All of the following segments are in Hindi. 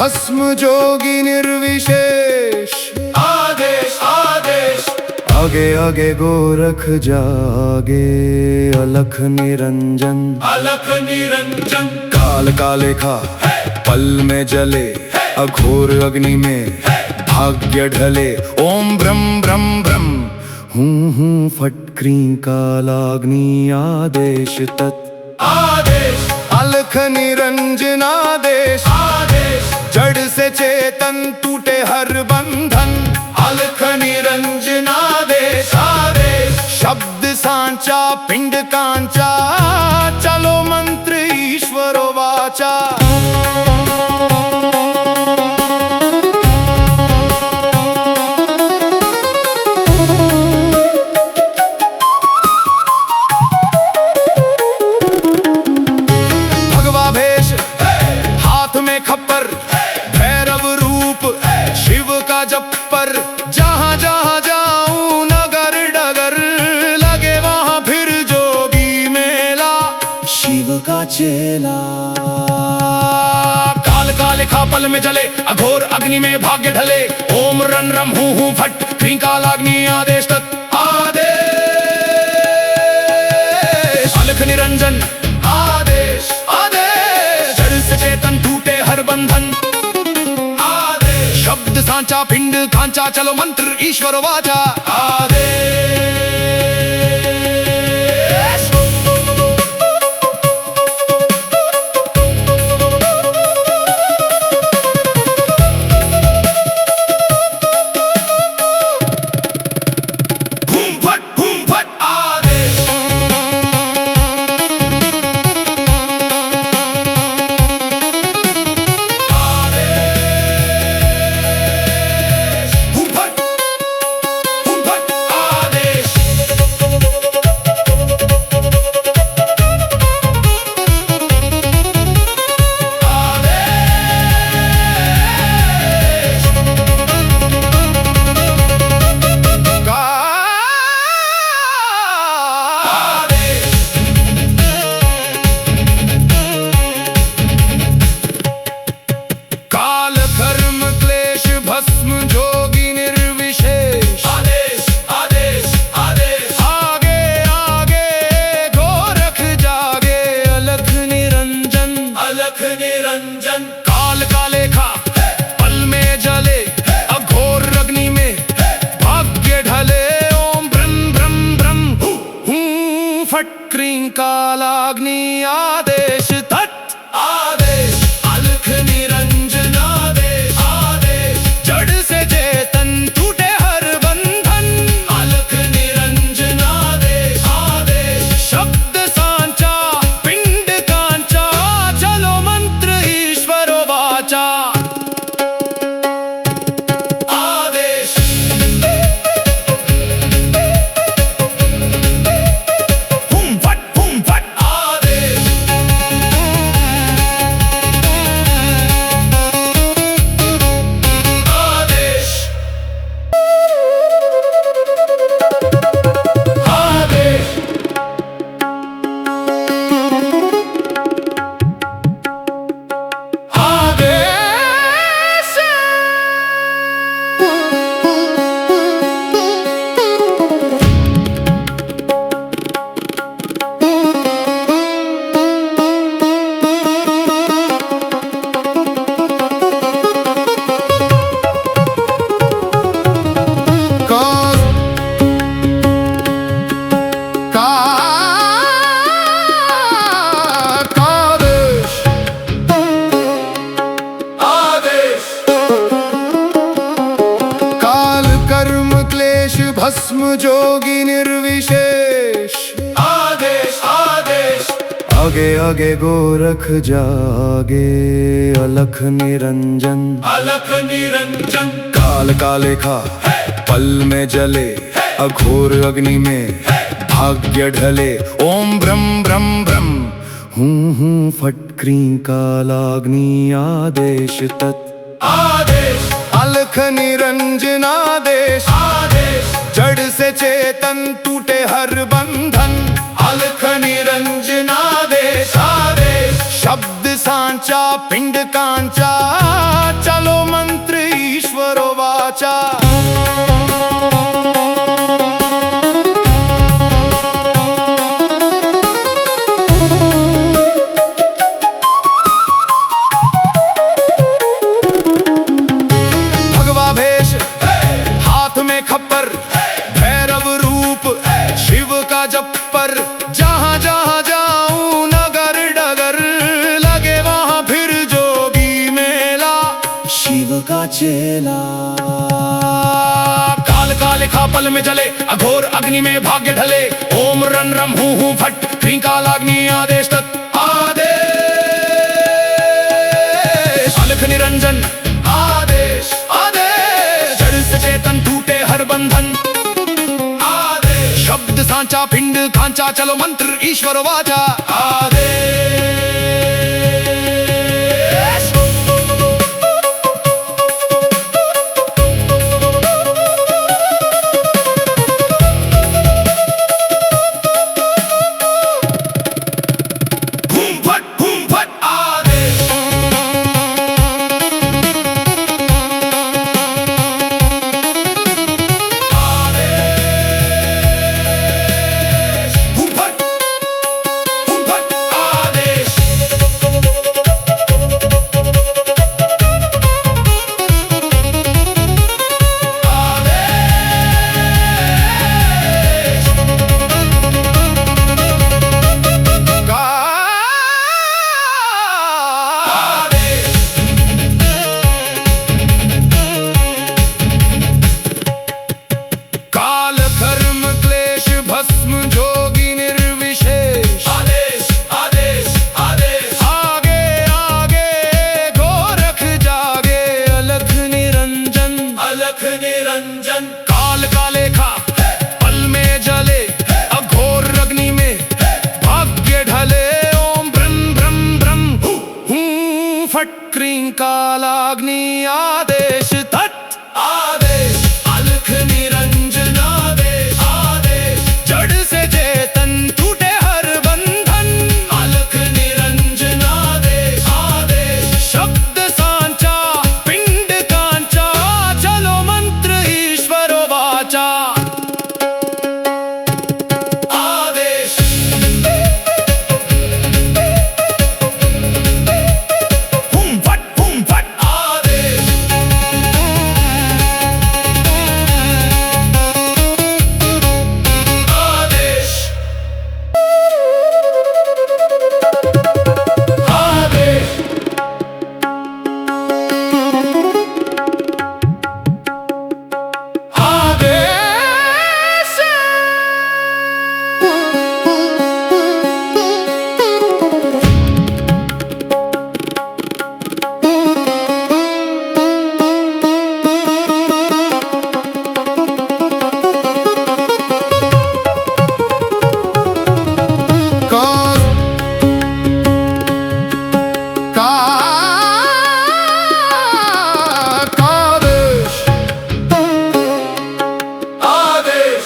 भस्म जोगी निर्विशेष। आदेश आदेश। आगे आगे गोरख जागे, अलख निरंजन। अलख निरंजन। काल का लेखा पल में जले, अघोर अग्नि में भाग्य ढले। ओम ब्रह्म ब्रह्म ब्रह्म हूँ फटक्री कालाग्नि आदेश तत्। आदेश। अलख निरंजन आदेश। आदेश। जड़ से चेतन टूटे हर बंधन। अलख निरंजन आदेश। आदेश। शब्द सांचा पिंड कांचा, चलो मंत्र ईश्वरो वाचा। भगवा भेष हाथ में खप्पर, भैरव रूप शिव का जप्पर। जहाँ जहाँ जाऊं नगर डगर, लगे वहाँ फिर जोगी मेला, शिव का चेला। काल का लेखा पल में जले, अघोर अग्नि में भाग्य ढले। ओम रन रम हूँ फट क्री कालाग्नि आदेश तत्। आदेश। अलख निरंजन आदेश। आदेश। जड़ से चेतन टूटे हर बंधन। आदेश। शब्द सांचा पिंड कांचा, चलो मंत्र ईश्वर वाचा। आदेश। हूम फट आदेश। निरंजन। काल का लेखा पल में जले, अघोर अग्नि में भाग्य ढले। ओम ब्रह्म ब्रह्म ब्रह्म हूँ फटक्री कालाग्नि आदेश तत्। आदेश। अलख निरंजन आदेश। आदेश। जड़ से चेतन टूटे हर बंधन। अलख निरंजन आदेश। आदेश। शब्द सांचा पिंड कांचा, चलो मंत्र ईश्वरो वाचा। आदेश। हूँ फट आदेश। आदेश। आदेश। आदेश। कादेश। आदेश। काल कर्म क्लेश भस्म जोगी निर्विशेष। आदेश। आदेश। आगे आगे गोरख जागे, अलख निरंजन। अलख निरंजन। काल का लेखा पल में जले, अघोर अग्नि में भाग्य ढले। ओम ब्रह्म ब्रह्म ब्रह्म हूँ फटक्री कालाग्नि आदेश तत्। आदेश। अलख निरंजन आदेश। आदेश। जड़ से चेतन टूटे हर बंधन। अलख निरंजन आदेश। आदेश। शब्द सांचा पिंड कांचा, चेला। काल का लिखा पल में जले, अघोर अग्नि में भाग्य ढले। ओम रन रम हूँ फट, क्रींकालाग्नि आदेश तत् आदेश। अलख निरंजन आदेश आदेश। जड़ से चेतन टूटे हर बंधन आदेश। शब्द सांचा पिंड कांचा, चलो मंत्र ईश्वर वाचा आदेश। निरंजन काल का लेखा पल में जले, अघोर अग्नि में भाग्य ढले। ओम ब्रह्म ब्रह्म ब्रह्म हूँ फट, क्रींकालाग्नि आदेश तत् आदेश। अलख निरंजन आदेश आदेश। जड़ से चेतन टूटे हर बंधन। अलख निरंजन आदेश आदेश। शब्द सांचा पिंड कांचा, चलो मंत्र ईश्वर वाचा आदेश। हूँ फट आदेश। आदेश आदेश। आदेश। कादेश आदेश।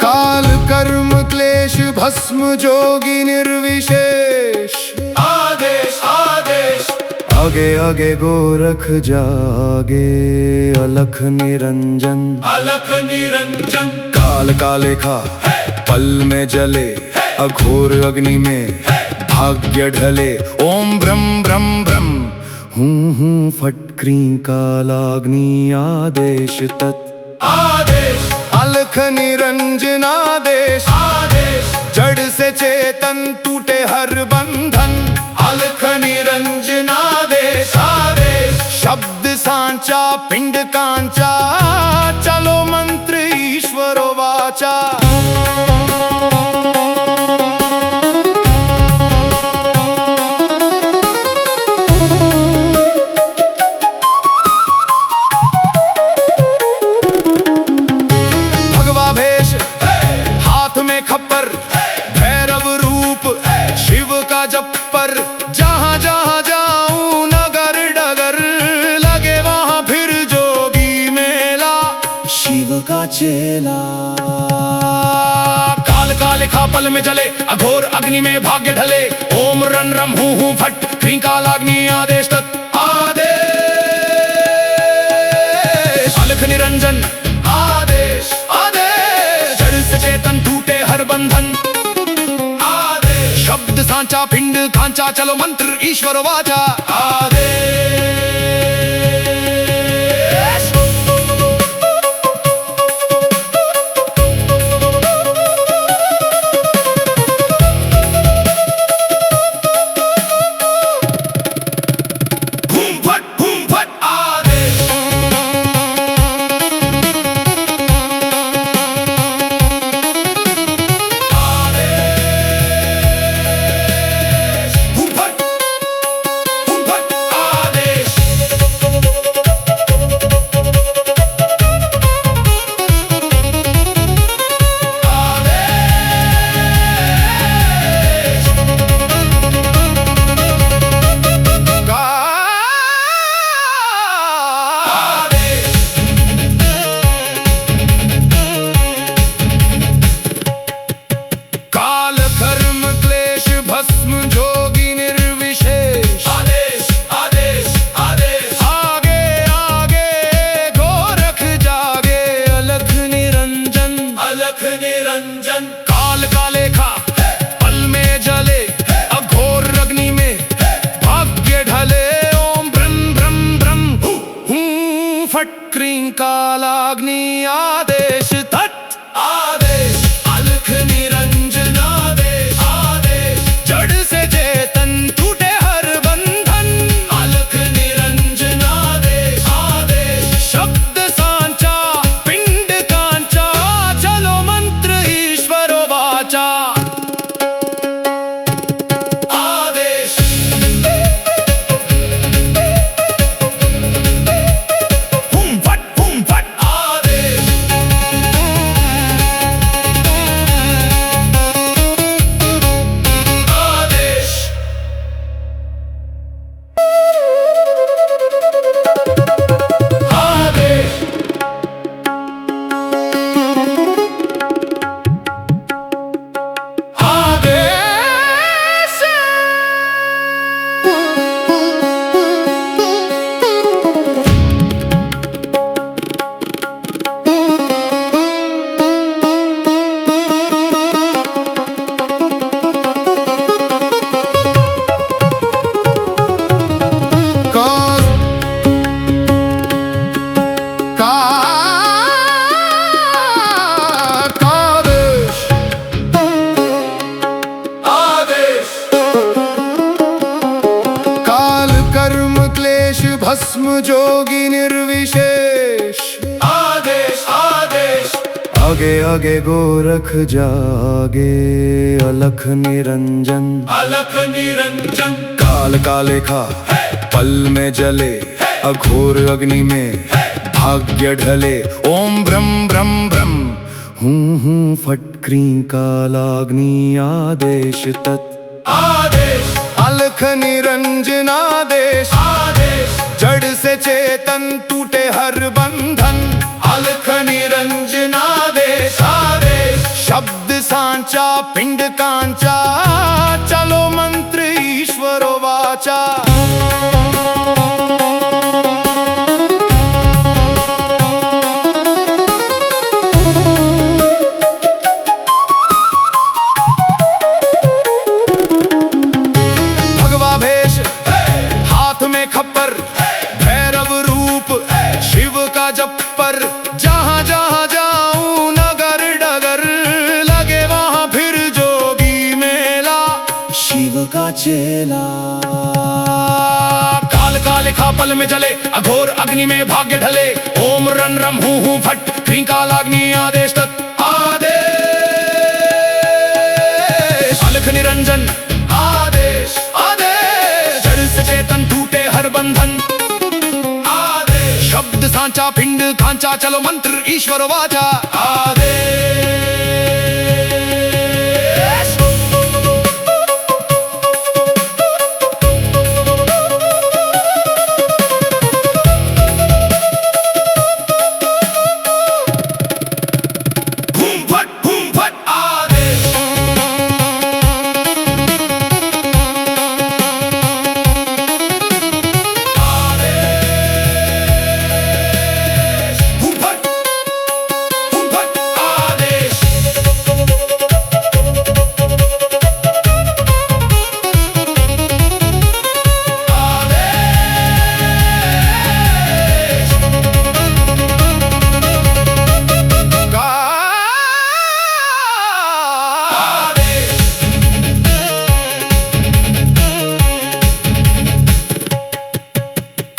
काल कर्म क्लेश भस्म जोगी निर्विशेष। आदेश आदेश। आगे आगे गोरख जागे, अलख निरंजन अलख निरंजन काल का लेखा पल में जले, अघोर अग्नि में भाग्य ढले। ओम ब्रह्म ब्रह्म ब्रह्म हूँ फट, क्रींकालाग्नि आदेश तत् आदेश। अलख निरंजन आदेश। आदेश। जड़ से चेतन टूटे हर बंधन। अलख निरंजन आदेश आदेश। शब्द सांचा पिंड कांचा, चलो मंत्र ईश्वर वाचा भगवा भेष हाथ में खप्पर, भैरव रूप शिव का जप्पर। जहाँ जहाँ जाऊं नगर डगर, लगे वहाँ फिर जोगी मेला। शिव का चेला काल का लिखा पल में जले, अघोर अग्नि में भाग्य ढले। ओम रन रम हूँ फट, क्रींकालाग्नि आदेश तत् आदेश। अलख निरंजन आदेश आदेश। जड़ से चेतन टूटे हर बंधन आदेश। शब्द सांचा पिंड कांचा, चलो मंत्र ईश्वर वाचा आदेश। हूँ फट फट क्रींकालाग्नि आदेश तत् आदेश अलख निरंजन आदेश आदेश जड़ से चेतन टूटे हर बंधन अलख निरंजन आदेश आदेश शब्द सांचा पिंड कांचा चलो मंत्र ईश्वरो वाचा आदेश हुम फट आदेश आदेश आदेश आदेश काल कादेश आदेश काल कर्म क्लेश भस्म जोगी निर्विशेष आदेश आदेश आगे आगे गोरख जागे अलख निरंजन अलख निरंजन काल काले खा पल में जले अघोर अग्नि में भाग्य ढले ओम ब्रह्म ब्रह्म ब्रह्म हूँ फट क्रींकालाग्नि आदेश तत् आदेश अलख निरंजन आदेश आदेश जड़ से चेतन टूटे हर बंधन अलख निरंजन आदेश आदेश शब्द सांचा पिंड कांचा चलो मंत्र ईश्वरो वाचा भगवा भेष हाथ में खप्पर भैरव रूप शिव का जप्पर जहाँ जहाँ जाऊं नगर डगर लगे वहाँ फिर जोगी मेला शिव का चेला काल काले खा पल में जले अघोर अग्नि में भाग्य ढले ओम रन रम हूँ फट क्रींकालाग्नि आदेश तत् आदेश अलख निरंजन आदेश आदेश जड़ से चेतन टूटे हर बंधन आदेश शब्द सांचा पिंड कांचा चलो मंत्र ईश्वर वाचा आदेश हूम फट आदेश हूम फट आदेश आदेश का आदेश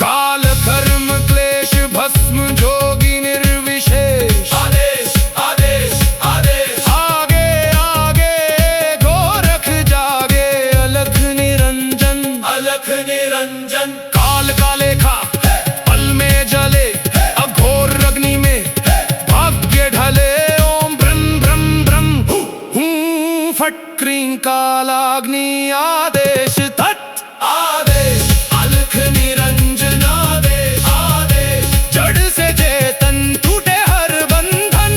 काल कर्म क्लेश भस्म जोगी निर्विशेष आदेश आदेश आदेश आगे आगे गोरख जागे अलख निरंजन अलख निरंजन काल काले खा पल में जले अघोर अग्नि में भाग्य ढले ओम ब्रह्म ब्रह्म ब्रह्म हूँ फट क्रींकालाग्नि आदेश तत् आदेश अलख निरंजन आदेश आदेश जड़ से चेतन टूटे हर बंधन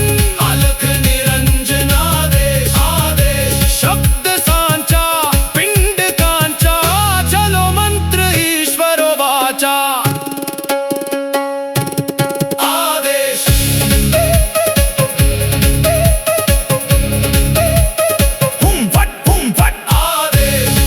अलख निरंजन आदेश आदेश शब्द सांचा पिंड कांचा चलो मंत्र ईश्वरो वाचा आदेश हूम फट आदेश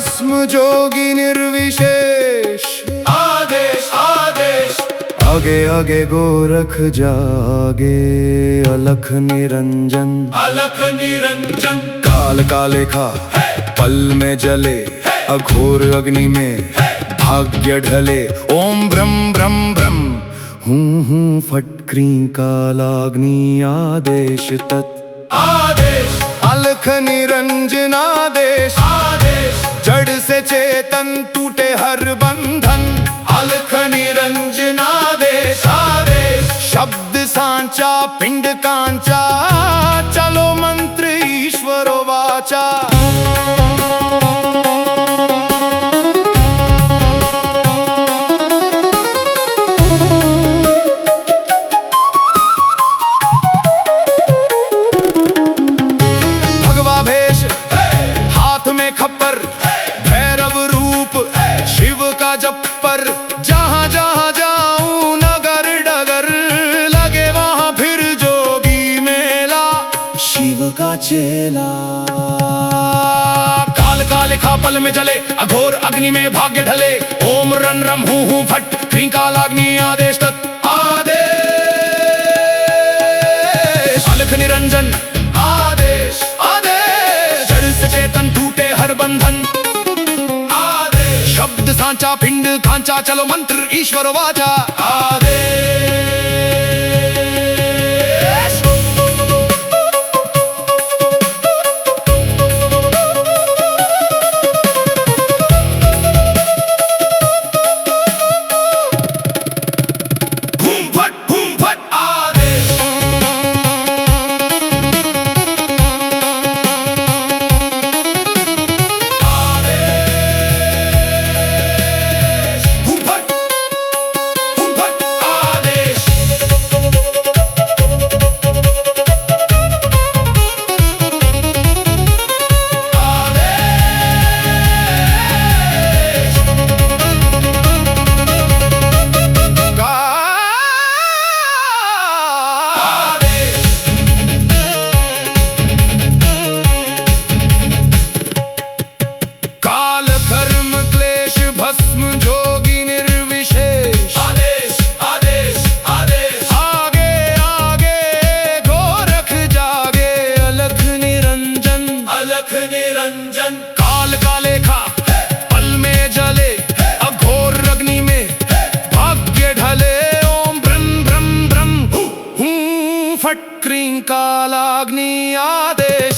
भस्म जोगी निर्विशेष। आदेश आदेश आगे आगे गोरख जागे, अलख निरंजन। अलख निरंजन काल का लेखा पल में जले, अघोर अग्नि में भाग्य ढले। ओम ब्रह्म ब्रह्म ब्रह्म हूँ फट क्रीं कालाग्नि आदेश तत्। आदेश अलख निरंजन आदेश। आदेश जड़ से चेतन टूटे हर बंधन। अलख निरंजन आदेश आदेश शब्द सांचा पिंड कांचा, चलो मंत्र ईश्वरो वाचा। भगवा भेष हाथ में खप्पर, भैरव रूप शिव का जप्पर। जहाँ जहाँ जाऊं नगर डगर, लगे वहाँ फिर जोगी मेला। शिव का चेला काल का लेखा पल में जले, अघोर अग्नि में भाग्य ढले। ओम रन रम हूँ फट क्रीं कालाग्नि आदेश तत्। आदेश अलख निरंजन आदेश आदेश। जड़ से चेतन टूटे हर बंधन। आदेश शब्द सांचा पिंड कांचा, चलो मंत्र ईश्वर वाचा। आदेश हूम फट आदेश हूम फट आदेश काल कर्म क्लेश भस्म जोगी निर्विशेष। आदेश आदेश आदेश आगे आगे गोरख जागे, अलख निरंजन। अलख निरंजन काल का लेखा पल में जले, अघोर अग्नि में भाग्य ढले। ओम ब्रह्म ब्रह्म ब्रह्म हूँ फट क्रीं कालाग्नि आदेश।